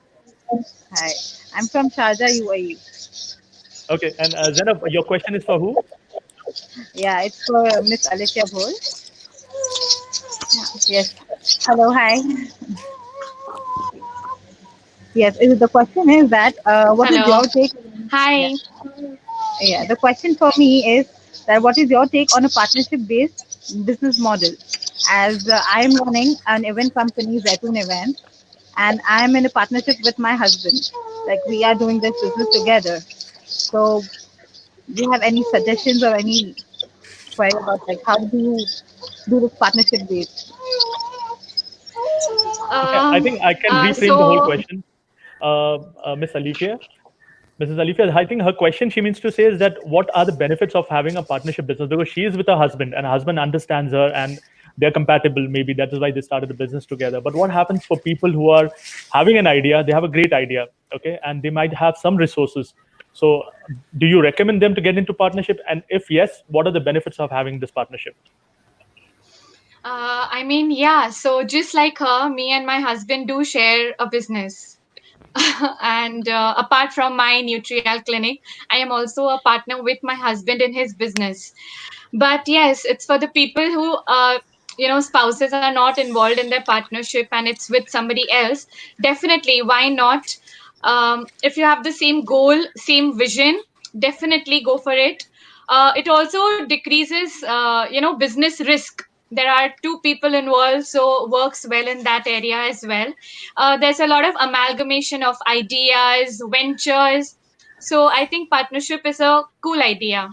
Zainab? Hi. I'm from Sharjah, UAE. Okay, and Zainab, your question is for who? Yeah, it's for Miss Alicia Bhol. Yes. Hello. Hi. Yes. The question is that what is Hello. your take? Hi. Yeah. The question for me is that what is your take on a partnership-based business model? As I am running an event company, Zaitoon Events, and I am in a partnership with my husband. Like, we are doing this business together. So, do you have any suggestions or any query about like how do you do this partnership based? I think I can reframe the whole question. Miss Alicia. Mrs. Alifia, I think her question she means to say is that what are the benefits of having a partnership business? Because she is with her husband and her husband understands her and they're compatible. Maybe that is why they started the business together. But what happens for people who are having an idea, they have a great idea, okay, and they might have some resources. So do you recommend them to get into partnership? And if yes, what are the benefits of having this partnership? I mean, yeah. So just like her, me and my husband do share a business. And apart from my Nutrial clinic, I am also a partner with my husband in his business. But yes, it's for the people who spouses are not involved in their partnership and it's with somebody else. Definitely, why not? If you have the same goal, same vision, definitely go for it. It also decreases business risk. There are two people involved, so works well in that area as well. There's a lot of amalgamation of ideas, ventures. So I think partnership is a cool idea.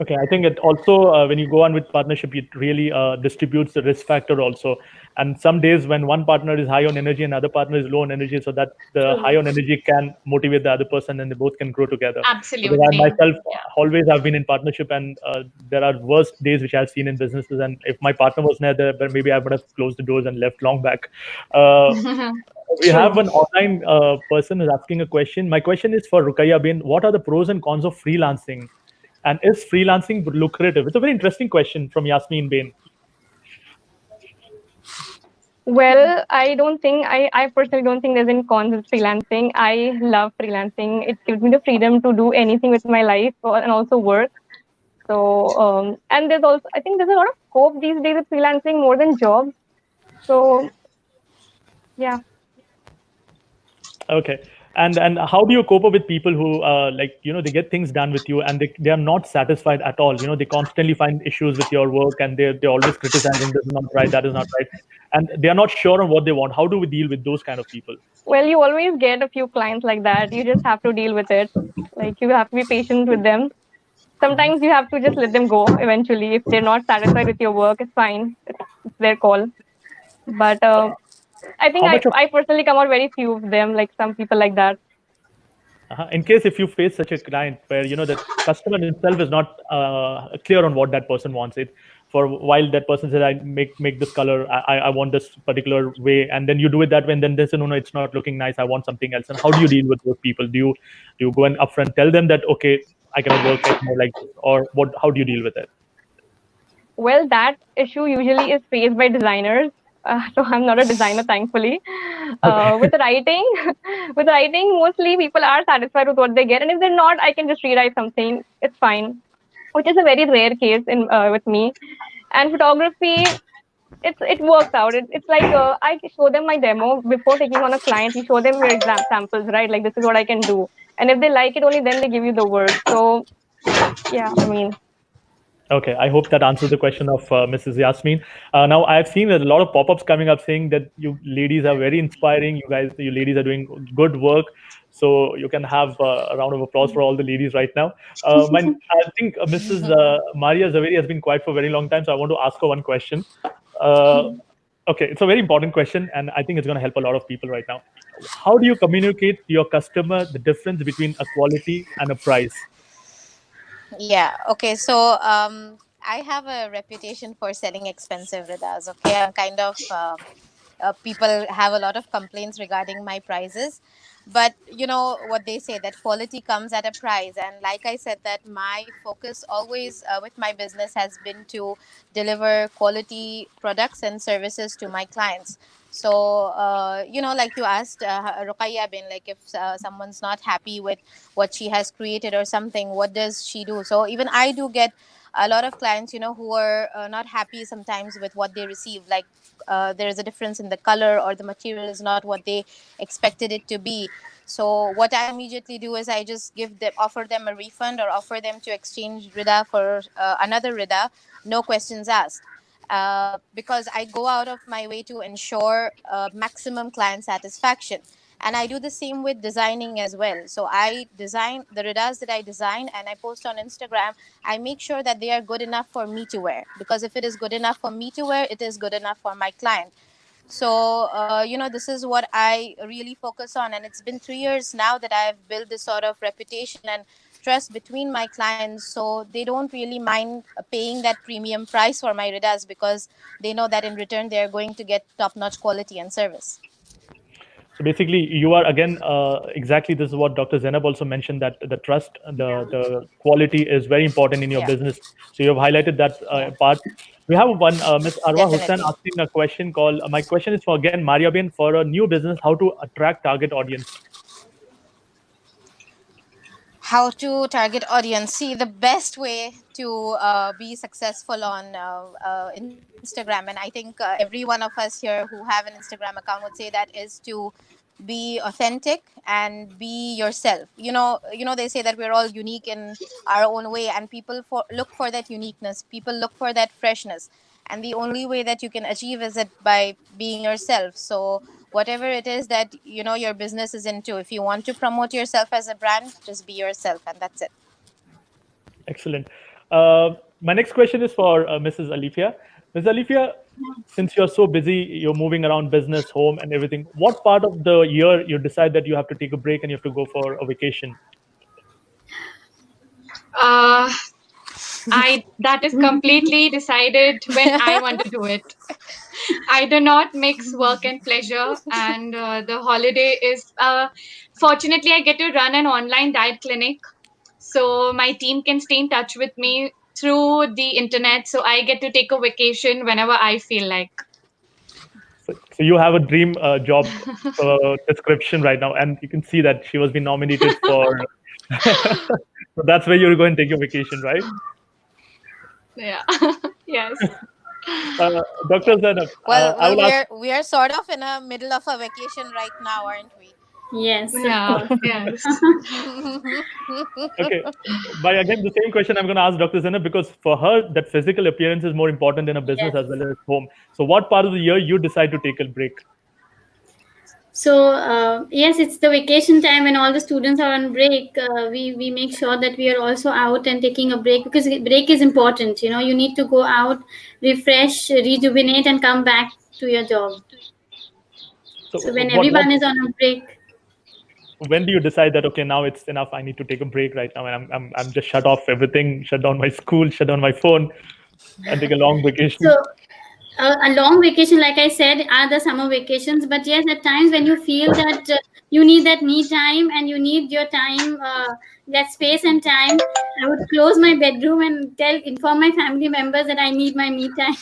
Okay, I think it also, when you go on with partnership, it really distributes the risk factor also. And some days when one partner is high on energy and other partner is low on energy, so that the high on energy can motivate the other person and they both can grow together. Absolutely. Because I myself always have been in partnership, and there are worse days which I've seen in businesses. And if my partner was not there, maybe I would have closed the doors and left long back. We have an online person who's asking a question. My question is for Rukaiya Bain. What are the pros and cons of freelancing? And is freelancing lucrative? It's a very interesting question from Yasmin Bain. Well, I personally don't think there's any cons with freelancing. I love freelancing. It gives me the freedom to do anything with my life and also work. So, and I think there's a lot of scope these days with freelancing more than jobs. So, yeah. Okay. And how do you cope up with people who they get things done with you and they are not satisfied at all? They constantly find issues with your work and they're always criticizing, this is not right, that is not right, and they are not sure on what they want. How do we deal with those kind of people? Well, you always get a few clients like that. You just have to deal with it. Like, you have to be patient with them. Sometimes you have to just let them go eventually. If they're not satisfied with your work, it's fine. It's their call. But I think I personally come out very few of them, like some people like that. In case if you face such a client where the customer himself is not clear on what that person wants, for a while that person said, I make this color, I want this particular way, and then you do it that way, and then they say, no, it's not looking nice, I want something else. And how do you deal with those people? Do you go and upfront tell them that, okay, I cannot work anymore like this, or what? How do you deal with it? Well, that issue usually is faced by designers. So I'm not a designer, thankfully. With writing, mostly people are satisfied with what they get, and if they're not, I can just rewrite something. It's fine, which is a very rare case in with me. And photography, it works out. It's like I show them my demo before taking on a client. You show them your exam samples, right? Like, this is what I can do, and if they like it, only then they give you the work. So yeah, I mean. Okay, I hope that answers the question of Mrs. Yasmin. Now, I've seen a lot of pop-ups coming up saying that you ladies are very inspiring. You ladies are doing good work. So you can have a round of applause for all the ladies right now. I think Mrs. Maria Zaveri has been quiet for a very long time, so I want to ask her one question. Okay, it's a very important question, and I think it's going to help a lot of people right now. How do you communicate to your customer the difference between a quality and a price? Yeah. Okay. So I have a reputation for selling expensive ridas. Okay, I'm kind of people have a lot of complaints regarding my prices, but you know what they say, that quality comes at a price. And like I said, that my focus always with my business has been to deliver quality products and services to my clients. So you know, like you asked Ruqayya bin, like if someone's not happy with what she has created or something, what does she do? So even I do get a lot of clients, you know, who are not happy sometimes with what they receive. Like there is a difference in the color, or the material is not what they expected it to be. So what I immediately do is I just offer them a refund, or offer them to exchange rida for another rida, no questions asked. Because I go out of my way to ensure maximum client satisfaction. And I do the same with designing as well. So I design the ridas that I design and I post on Instagram. I make sure that they are good enough for me to wear, because if it is good enough for me to wear, it is good enough for my client. So you know, this is what I really focus on, and it's been 3 years now that I've built this sort of reputation and trust between my clients, so they don't really mind paying that premium price for my ridas, because they know that in return they are going to get top-notch quality and service. So basically, you are again exactly, this is what Dr. Zainab also mentioned, that the trust, the quality is very important in your business. So you have highlighted that part. We have one Ms. Arwa Hussain asking a question called, my question is for again Maria Bin, for a new business, how to attract target audience. How to target audience? See, the best way to be successful on Instagram, and I think every one of us here who have an Instagram account would say that, is to be authentic and be yourself. You know, they say that we're all unique in our own way, and people look for that uniqueness. People look for that freshness, and the only way that you can achieve is it by being yourself. So whatever it is that, you know, your business is into, if you want to promote yourself as a brand, just be yourself, and that's it. Excellent. My next question is for Mrs. Alifia. Ms. Alifia, since you're so busy, you're moving around business, home, and everything, what part of the year you decide that you have to take a break and you have to go for a vacation? That is completely decided when I want to do it. I do not mix work and pleasure, and the holiday is fortunately I get to run an online diet clinic, so my team can stay in touch with me through the internet, so I get to take a vacation whenever I feel like. So you have a dream job description right now, and you can see that she was being nominated for. So that's where you're going to take your vacation, right? Yeah. Yes. Dr. Zainab. Well, we are sort of in the middle of a vacation right now, aren't we? Yes. Yeah. Yes. Okay. But again, the same question I'm going to ask Dr. Zainab, because for her, that physical appearance is more important in a business as well as home. So what part of the year you decide to take a break? So yes, it's the vacation time when all the students are on break. We make sure that we are also out and taking a break, because break is important. You know, you need to go out, refresh, rejuvenate, and come back to your job. So when everyone is on a break. When do you decide that, okay, now it's enough, I need to take a break right now, and I'm just shut off everything, shut down my school, shut down my phone? and take a long vacation. So a long vacation, like I said, are the summer vacations. But yes, at times when you feel that you need that me time and you need your time, that space and time, I would close my bedroom and inform my family members that I need my me time.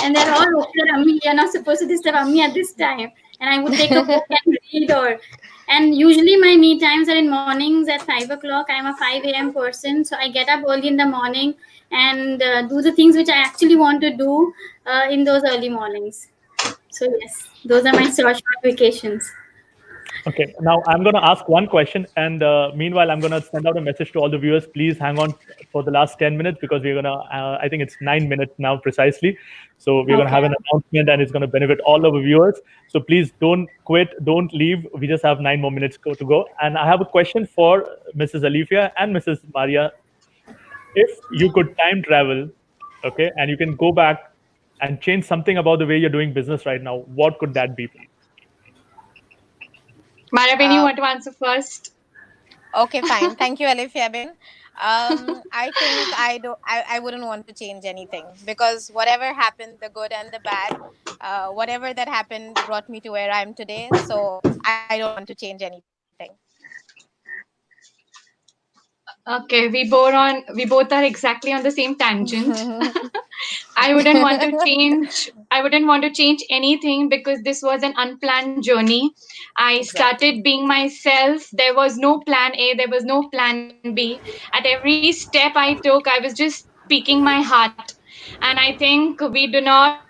And they're all, okay, Ammi, you're not supposed to disturb Ammi at this time. And I would take a book and read, and usually my me times are in mornings at 5 o'clock. I'm a 5 a.m. person. So I get up early in the morning and do the things which I actually want to do in those early mornings. So yes, those are my short vacations. Okay, now I'm going to ask one question, and meanwhile, I'm going to send out a message to all the viewers. Please hang on for the last 10 minutes because we're going to, I think it's 9 minutes now precisely. So we're going to have an announcement and it's going to benefit all of the viewers. So please don't quit, don't leave. We just have 9 more minutes to go. And I have a question for Mrs. Alifia and Mrs. Maria. If you could time travel, okay, and you can go back and change something about the way you're doing business right now, what could that be? Mariaben, you want to answer first? Okay, fine. Thank you, Alifia Ben. I think I wouldn't want to change anything because whatever happened, the good and the bad, whatever that happened brought me to where I am today. So I don't want to change anything. Okay, we both are exactly on the same tangent. I wouldn't want to change anything because this was an unplanned journey. I started being myself. There was no plan A, there was no plan B. At every step I took, I was just speaking my heart. And I think we do not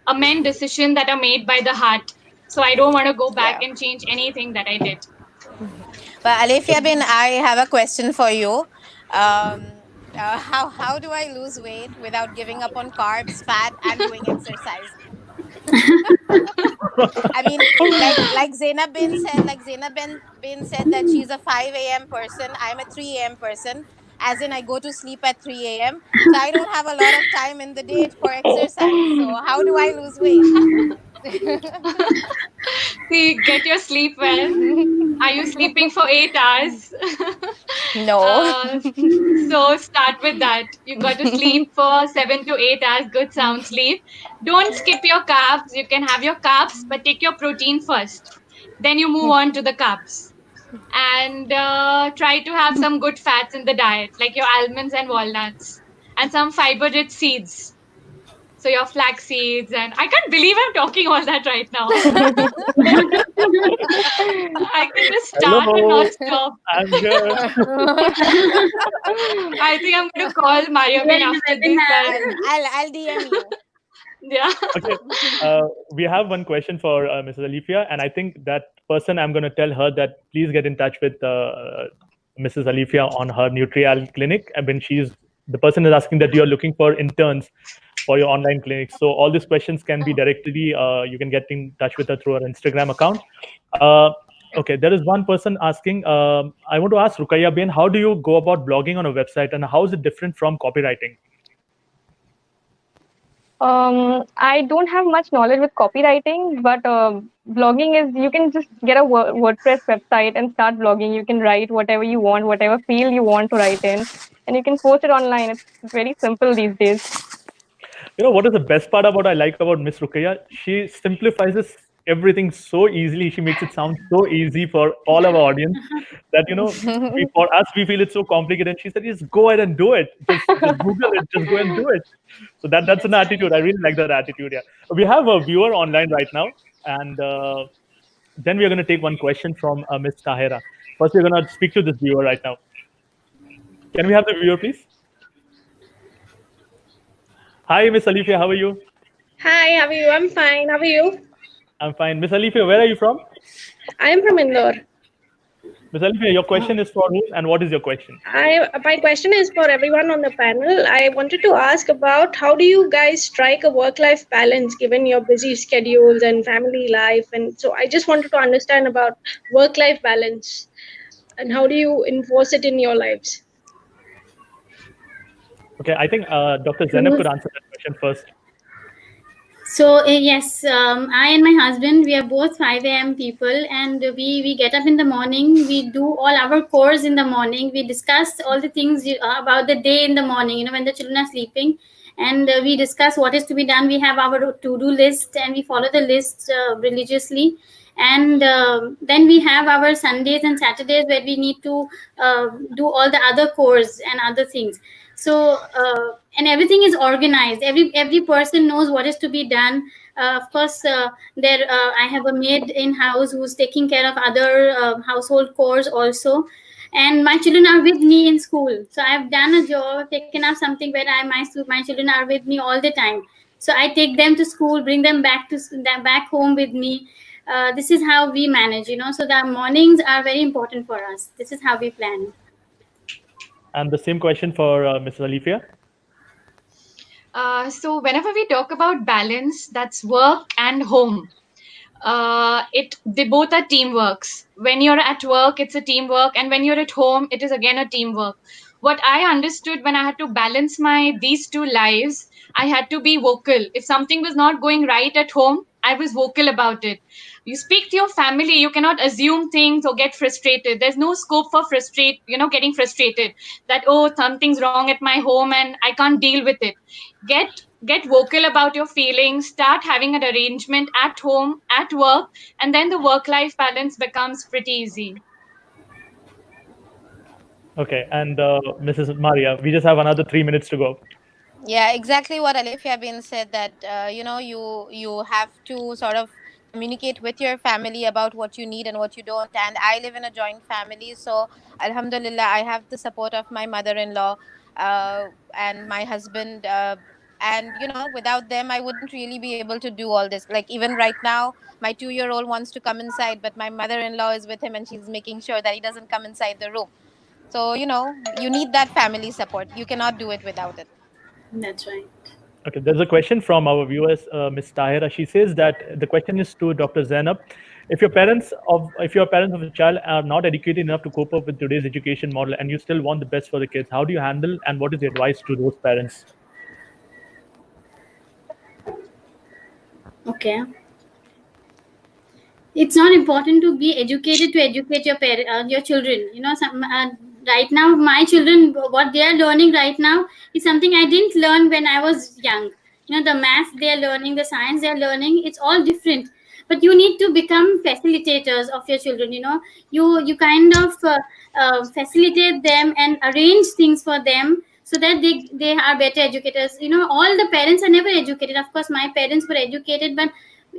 amend decisions that are made by the heart. So I don't want to go back and change anything that I did. But Alifia Ben, I have a question for you. How do I lose weight without giving up on carbs, fat, and doing exercise? I mean, like Zainab bin said that she's a 5 a.m. person. I'm a 3 a.m. person. As in, I go to sleep at 3 a.m. So I don't have a lot of time in the day for exercise. So how do I lose weight? See, get your sleep well. Are you sleeping for 8 hours? No. So start with that. You got to sleep for 7 to 8 hours, good sound sleep. Don't skip your carbs. You can have your carbs, but take your protein first. Then you move on to the carbs. And try to have some good fats in the diet, like your almonds and walnuts, and some fiber-rich seeds. So your flax seeds, and I can't believe I'm talking all that right now. I can just start and not stop. I'm good. I think I'm going to call Mariaben after this. I'll DM you. Yeah. Okay. We have one question for Mrs. Alifia, and I think that person, I'm going to tell her that please get in touch with Mrs. Alifia on her Nutrial clinic. I mean, the person is asking that you're looking for interns for your online clinic. So all these questions can be directly, you can get in touch with her through her Instagram account. Okay, there is one person asking, I want to ask Ruqayya Ben, how do you go about blogging on a website and how is it different from copywriting? I don't have much knowledge with copywriting, but blogging is, you can just get a WordPress website and start blogging. You can write whatever you want, whatever field you want to write in, and you can post it online. It's very simple these days. You know, what is the best part I like about Miss Ruqayya? She simplifies everything so easily. She makes it sound so easy for all of our audience that, you know, for us, we feel it's so complicated. She said, just go ahead and do it. Just Google it, just go and do it. So that's an attitude. I really like that attitude. Yeah. We have a viewer online right now. And then we're going to take one question from Miss Tahira. First, we're going to speak to this viewer right now. Can we have the viewer, please? Hi, Miss Alifia. How are you? Hi, how are you? I'm fine. How are you? I'm fine. Miss Alifia, where are you from? I am from Indore. Miss Alifia, your question is for who and what is your question? My question is for everyone on the panel. I wanted to ask about how do you guys strike a work-life balance given your busy schedules and family life? And so I just wanted to understand about work-life balance and how do you enforce it in your lives? Okay, I think Dr. Zainab could answer that question first. So yes, I and my husband, we are both 5 a.m. people, and we get up in the morning. We do all our chores in the morning. We discuss all the things about the day in the morning. You know, when the children are sleeping, and we discuss what is to be done. We have our to-do list, and we follow the list religiously. And then we have our Sundays and Saturdays where we need to do all the other chores and other things. So and everything is organized. Every person knows what is to be done. Of course, there I have a maid in house who's taking care of other household chores also. And my children are with me in school, so I've done a job, taken up something where my children are with me all the time. So I take them to school, bring them back home with me. This is how we manage, you know. So the mornings are very important for us. This is how we plan. And the same question for Mrs. Alifia. So whenever we talk about balance, that's work and home. They both are teamworks. When you're at work, it's a teamwork, and when you're at home, it is again a teamwork. What I understood when I had to balance these two lives, I had to be vocal. If something was not going right at home, I was vocal about it. You speak to your family, you cannot assume things or get frustrated. There's no scope for getting frustrated that, oh, something's wrong at my home and I can't deal with it. Get vocal about your feelings, start having an arrangement at home, at work, and then the work-life balance becomes pretty easy. Okay, and Mrs. Maria, we just have another 3 minutes to go. Yeah, exactly what Alifia Bin said, that you have to sort of communicate with your family about what you need and what you don't. And I live in a joint family, so Alhamdulillah, I have the support of my mother-in-law and my husband. And without them, I wouldn't really be able to do all this. Like, even right now, my 2-year-old wants to come inside, but my mother-in-law is with him and she's making sure that he doesn't come inside the room. So you need that family support. You cannot do it without it. That's right. Okay, there's a question from our viewers, Ms. Tahira. She says that the question is to Dr. Zainab. If you're parents of a child are not educated enough to cope up with today's education model, and you still want the best for the kids, how do you handle, and what is the advice to those parents? Okay. It's not important to be educated to educate your children. You know, right now, my children, what they are learning right now is something I didn't learn when I was young. You know, the math they are learning, the science they are learning, it's all different. But you need to become facilitators of your children. You know, you kind of facilitate them and arrange things for them so that they are better educators. You know, all the parents are never educated. Of course, my parents were educated, but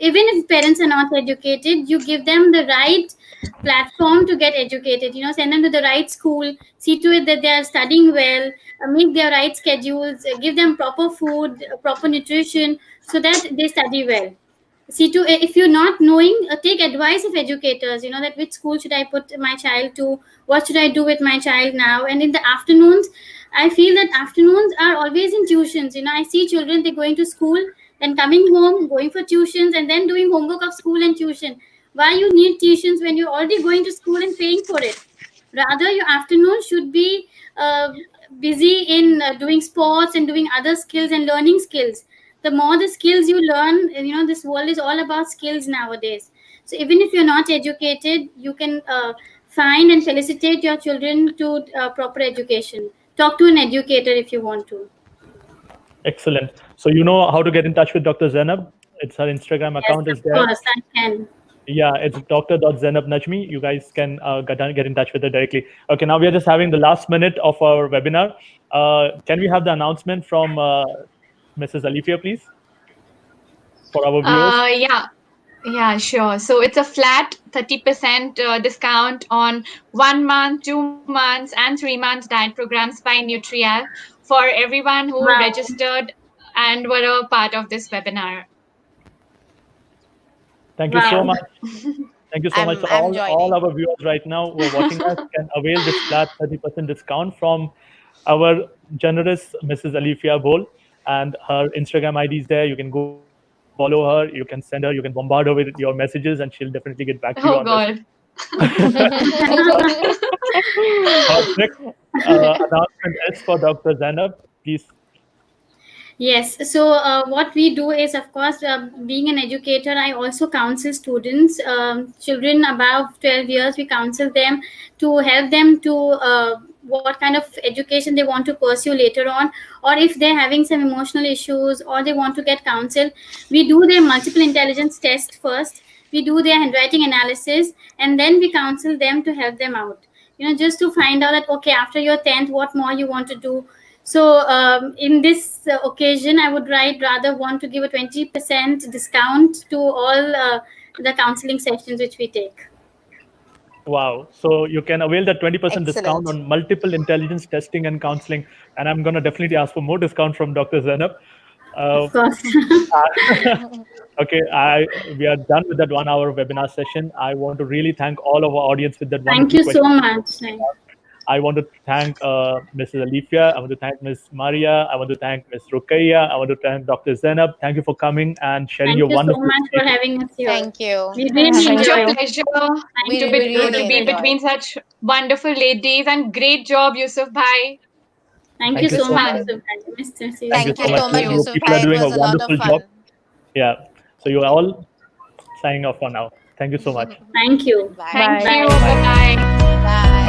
even if parents are not educated, you give them the right platform to get educated. You know, send them to the right school, see to it that they are studying well, make their right schedules, give them proper food, proper nutrition, so that they study well. See to, if you're not knowing, take advice of educators. You know, that which school should I put my child to, what should I do with my child now. And in the afternoons, I feel that afternoons are always in tuitions. You know, I see children, they're going to school, then coming home, going for tuitions, and then doing homework of school and tuition. Why you need tuitions when you're already going to school and paying for it? Rather, your afternoon should be busy in doing sports and doing other skills and learning skills. The more the skills you learn, you know, this world is all about skills nowadays. So even if you're not educated, you can find and felicitate your children to proper education. Talk to an educator if you want to. Excellent. So you know how to get in touch with Dr. Zainab. It's her Instagram account is there. Of course, I can. Yeah, it's Dr.Zainab Najmi. You guys can get in touch with her directly. Okay, now we are just having the last minute of our webinar. Can we have the announcement from Mrs. Alifia, please, for our viewers? Yeah, sure. So it's a flat 30% discount on 1 month, 2 months, and 3 months diet programs by Nutrial for everyone who registered and were a part of this webinar. Thank you so much. Thank you so much. All our viewers right now who are watching us can avail this flat 30% discount from our generous Mrs. Alifia Bhol, and her Instagram ID is there. You can go follow her, you can send her, you can bombard her with your messages, and she'll definitely get back to you. Oh God. Next announcement is for Dr. Zainab, please. Yes. So what we do is, of course, being an educator, I also counsel students, children above 12 years. We counsel them to help them to what kind of education they want to pursue later on, or if they're having some emotional issues or they want to get counsel. We do their multiple intelligence test first. We do their handwriting analysis, and then we counsel them to help them out. Just to find out that, okay, after your 10th, what more you want to do. So in this occasion, I would rather want to give a 20% discount to all the counseling sessions which we take. Wow. So you can avail that 20% discount Excellent. on multiple intelligence testing and counseling. And I'm going to definitely ask for more discount from Dr. Zainab. Of course. Okay, we are done with that 1 hour webinar session. I want to really thank all of our audience with that Thank wonderful you so question. much. I want to thank Mrs. Alifia. I want to thank Ms. Maria. I want to thank Ms. Ruqayya. I want to thank Dr. Zainab. Thank you for coming and sharing Thank your you so wonderful much for having us here. Thank you. We really Such a enjoyed. pleasure We to really be enjoyed. between such wonderful ladies, and great job, Yusuf Bhai. Thank you you so so much, much. Mr. Mr. Thank you so much. much, You Yusuf people are Bhai. It doing a was a lot of wonderful job. fun. Yeah. So you are all signing off for now. Thank you so much. Thank you. Bye. Thank Bye. you. Bye-bye. Bye.